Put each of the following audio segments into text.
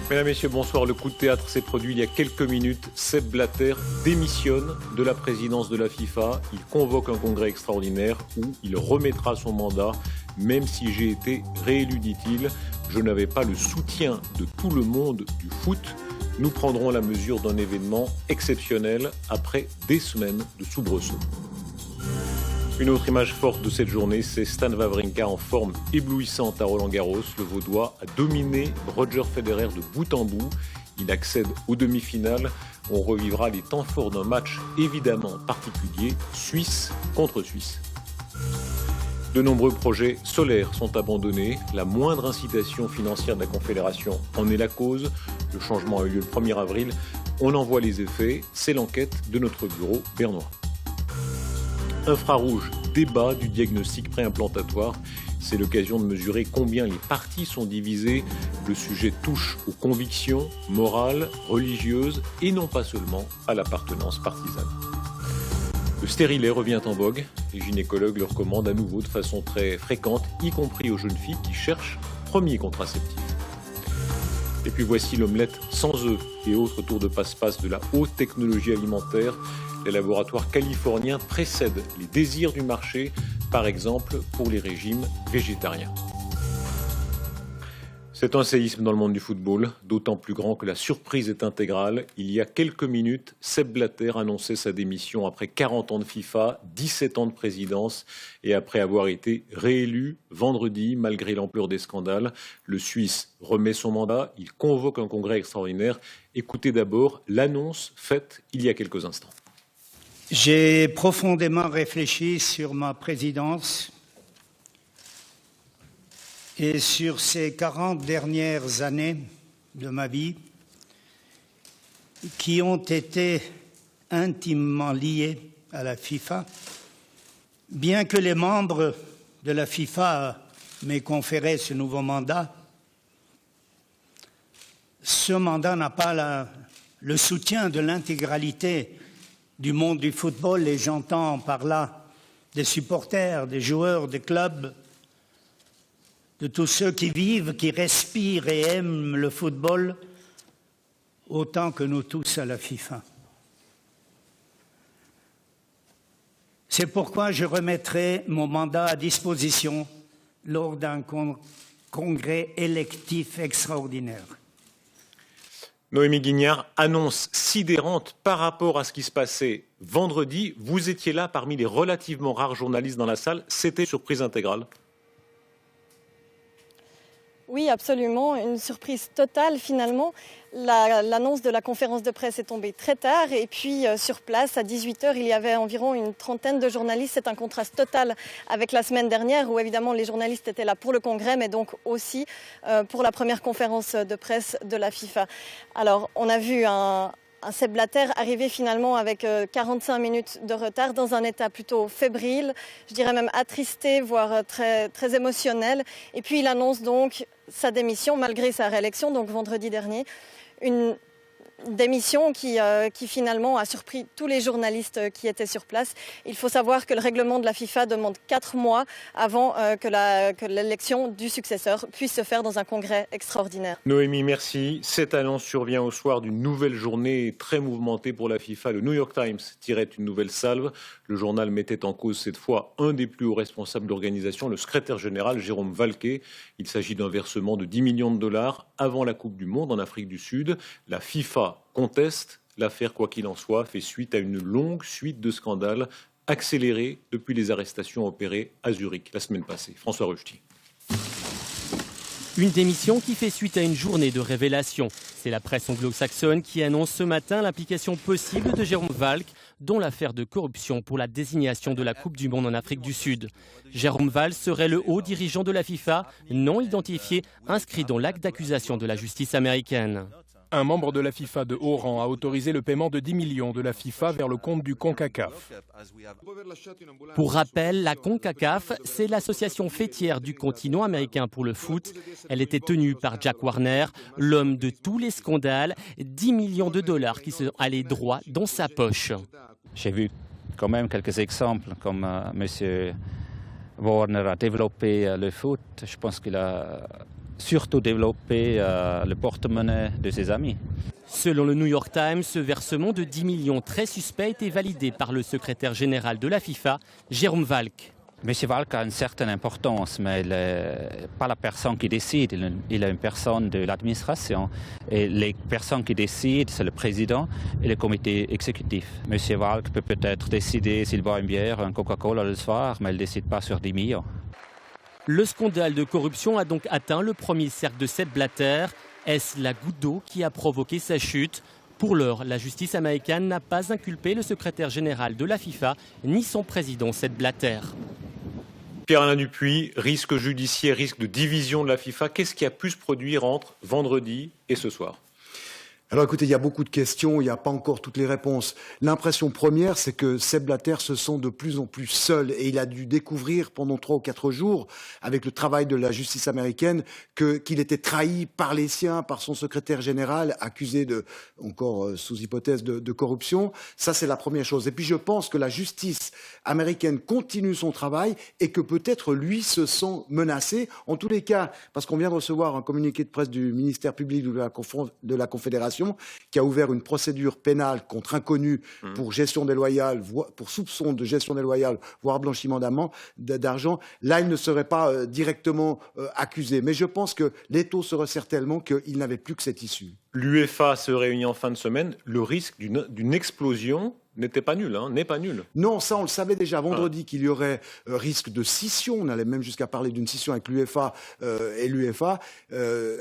Mesdames, Messieurs, bonsoir. Le coup de théâtre s'est produit il y a quelques minutes. Sepp Blatter démissionne de la présidence de la FIFA. Il convoque un congrès extraordinaire où il remettra son mandat. Même si j'ai été réélu, dit-il, je n'avais pas le soutien de tout le monde du foot. Nous prendrons la mesure d'un événement exceptionnel après des semaines de soubresauts. Une autre image forte de cette journée, c'est Stan Wawrinka en forme éblouissante à Roland-Garros. Le Vaudois a dominé Roger Federer de bout en bout. Il accède aux demi-finales. On revivra les temps forts d'un match évidemment particulier, Suisse contre Suisse. De nombreux projets solaires sont abandonnés. La moindre incitation financière de la Confédération en est la cause. Le changement a eu lieu le 1er avril. On en voit les effets. C'est l'enquête de notre bureau bernois. Infrarouge, débat du diagnostic préimplantatoire. C'est l'occasion de mesurer combien les partis sont divisés. Le sujet touche aux convictions morales, religieuses et non pas seulement à l'appartenance partisane. Le stérilet revient en vogue. Les gynécologues le recommandent à nouveau de façon très fréquente, y compris aux jeunes filles qui cherchent premier contraceptif. Et puis voici l'omelette sans œufs et autres tours de passe-passe de la haute technologie alimentaire. Les laboratoires californiens précèdent les désirs du marché, par exemple pour les régimes végétariens. C'est un séisme dans le monde du football, d'autant plus grand que la surprise est intégrale. Il y a quelques minutes, Sepp Blatter annonçait sa démission après 40 ans de FIFA, 17 ans de présidence et après avoir été réélu vendredi malgré l'ampleur des scandales. Le Suisse remet son mandat, il convoque un congrès extraordinaire. Écoutez d'abord l'annonce faite il y a quelques instants. J'ai profondément réfléchi sur ma présidence et sur ces 40 dernières années de ma vie qui ont été intimement liées à la FIFA, bien que les membres de la FIFA m'aient conféré ce nouveau mandat. Ce mandat n'a pas le soutien de l'intégralité du monde du football, et j'entends par là des supporters, des joueurs, des clubs, de tous ceux qui vivent, qui respirent et aiment le football autant que nous tous à la FIFA. C'est pourquoi je remettrai mon mandat à disposition lors d'un congrès électif extraordinaire. Noémie Guignard, annonce sidérante par rapport à ce qui se passait vendredi. Vous étiez là parmi les relativement rares journalistes dans la salle. C'était surprise intégrale. Oui, absolument. Une surprise totale finalement. L'annonce de la conférence de presse est tombée très tard et puis sur place à 18h, il y avait environ une trentaine de journalistes. C'est un contraste total avec la semaine dernière où évidemment les journalistes étaient là pour le congrès mais donc aussi pour la première conférence de presse de la FIFA. Alors on a vu un Sepp Blatter arriver finalement avec 45 minutes de retard dans un état plutôt fébrile, je dirais même attristé, voire très, très émotionnel. Et puis il annonce donc sa démission malgré sa réélection, donc vendredi dernier. Une démission qui finalement a surpris tous les journalistes qui étaient sur place. Il faut savoir que le règlement de la FIFA demande 4 mois avant que l'élection du successeur puisse se faire dans un congrès extraordinaire. Noémie, merci. Cette annonce survient au soir d'une nouvelle journée très mouvementée pour la FIFA. Le New York Times tirait une nouvelle salve. Le journal mettait en cause cette fois un des plus hauts responsables d'organisation, le secrétaire général Jérôme Valquet. Il s'agit d'un versement de 10 millions de dollars avant la Coupe du Monde en Afrique du Sud. La FIFA conteste. L'affaire, quoi qu'il en soit, fait suite à une longue suite de scandales accélérés depuis les arrestations opérées à Zurich la semaine passée. François Ruchti. Une démission qui fait suite à une journée de révélation. C'est la presse anglo-saxonne qui annonce ce matin l'implication possible de Jérôme Valk dans l'affaire de corruption pour la désignation de la Coupe du Monde en Afrique du Sud. Jérôme Valk serait le haut dirigeant de la FIFA, non identifié, inscrit dans l'acte d'accusation de la justice américaine. Un membre de la FIFA de haut rang a autorisé le paiement de 10 millions de la FIFA vers le compte du CONCACAF. Pour rappel, la CONCACAF, c'est l'association fêtière du continent américain pour le foot. Elle était tenue par Jack Warner, l'homme de tous les scandales, 10 millions de dollars qui sont allés droit dans sa poche. J'ai vu quand même quelques exemples comme M. Warner a développé le foot. Je pense qu'il a surtout développer le porte-monnaie de ses amis. Selon le New York Times, ce versement de 10 millions très suspect a été validé par le secrétaire général de la FIFA, Jérôme Valk. M. Valk a une certaine importance, mais il n'est pas la personne qui décide, il est une personne de l'administration. Et les personnes qui décident, c'est le président et le comité exécutif. M. Valk peut peut-être décider s'il boit une bière ou un Coca-Cola le soir, mais il ne décide pas sur 10 millions. Le scandale de corruption a donc atteint le premier cercle de Sepp Blatter. Est-ce la goutte d'eau qui a provoqué sa chute ? Pour l'heure, la justice américaine n'a pas inculpé le secrétaire général de la FIFA ni son président Sepp Blatter. Pierre-Alain Dupuis, risque judiciaire, risque de division de la FIFA. Qu'est-ce qui a pu se produire entre vendredi et ce soir ? Alors écoutez, il y a beaucoup de questions, il n'y a pas encore toutes les réponses. L'impression première, c'est que Sepp Blatter se sent de plus en plus seul et il a dû découvrir pendant 3 ou 4 jours, avec le travail de la justice américaine, qu'il était trahi par les siens, par son secrétaire général, accusé encore sous hypothèse de corruption. Ça, c'est la première chose. Et puis je pense que la justice américaine continue son travail et que peut-être lui se sent menacé. En tous les cas, parce qu'on vient de recevoir un communiqué de presse du ministère public de la Confédération, qui a ouvert une procédure pénale contre inconnu pour gestion déloyale, pour soupçon de gestion déloyale, voire blanchiment d'argent. Là, il ne serait pas directement accusé. Mais je pense que l'étau se resserre tellement qu'il n'avait plus que cette issue. L'UEFA se réunit en fin de semaine. Le risque d'une explosion n'était pas nul, n'est pas nul. Non, ça on le savait déjà vendredi qu'il y aurait risque de scission. On allait même jusqu'à parler d'une scission avec l'UEFA et l'UEFA,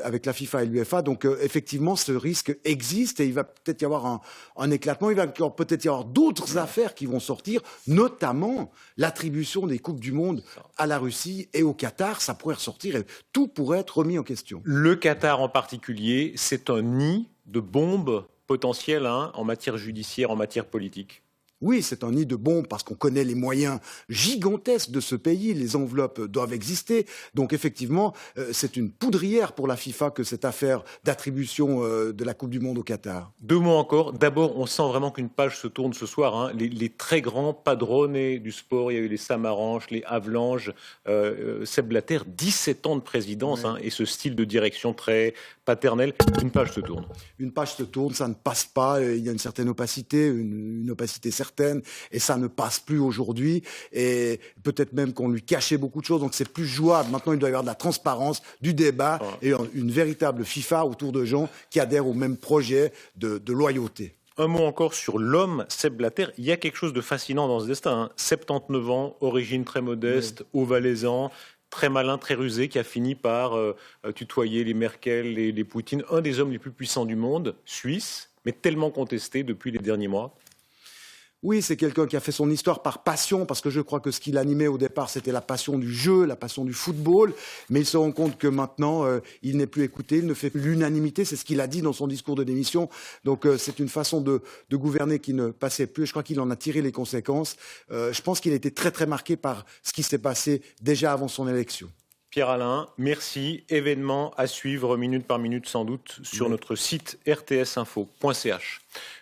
avec la FIFA et l'UEFA. Donc effectivement, ce risque existe et il va peut-être y avoir un éclatement. Il va peut-être y avoir d'autres affaires qui vont sortir, notamment l'attribution des Coupes du Monde à la Russie et au Qatar. Ça pourrait ressortir et tout pourrait être remis en question. Le Qatar en particulier, c'est un nid de bombes potentiel en matière judiciaire, en matière politique. Oui, c'est un nid de bombes parce qu'on connaît les moyens gigantesques de ce pays. Les enveloppes doivent exister. Donc effectivement, c'est une poudrière pour la FIFA que cette affaire d'attribution de la Coupe du Monde au Qatar. 2 mots encore. D'abord, on sent vraiment qu'une page se tourne ce soir. Les très grands padrones du sport, il y a eu les Samaranch, les Havelange, Sepp Blatter, 17 ans de présidence et ce style de direction très paternel. Une page se tourne. Une page se tourne, ça ne passe pas. Il y a une certaine opacité, une opacité certaine, et ça ne passe plus aujourd'hui. Et peut-être même qu'on lui cachait beaucoup de choses, donc c'est plus jouable. Maintenant, il doit y avoir de la transparence, du débat et une véritable FIFA autour de gens qui adhèrent au même projet de loyauté. Un mot encore sur l'homme Sepp Blatter. Il y a quelque chose de fascinant dans ce destin. 79 ans, origine très modeste, haut-valaisan, très malin, très rusé, qui a fini par tutoyer les Merkel, les Poutine. Un des hommes les plus puissants du monde, suisse, mais tellement contesté depuis les derniers mois. Oui, c'est quelqu'un qui a fait son histoire par passion, parce que je crois que ce qui l'animait au départ, c'était la passion du jeu, la passion du football. Mais il se rend compte que maintenant, il n'est plus écouté, il ne fait plus l'unanimité. C'est ce qu'il a dit dans son discours de démission. Donc c'est une façon de gouverner qui ne passait plus. Je crois qu'il en a tiré les conséquences. Je pense qu'il a été très très marqué par ce qui s'est passé déjà avant son élection. Pierre-Alain, merci. Événement à suivre minute par minute sans doute sur notre site rtsinfo.ch.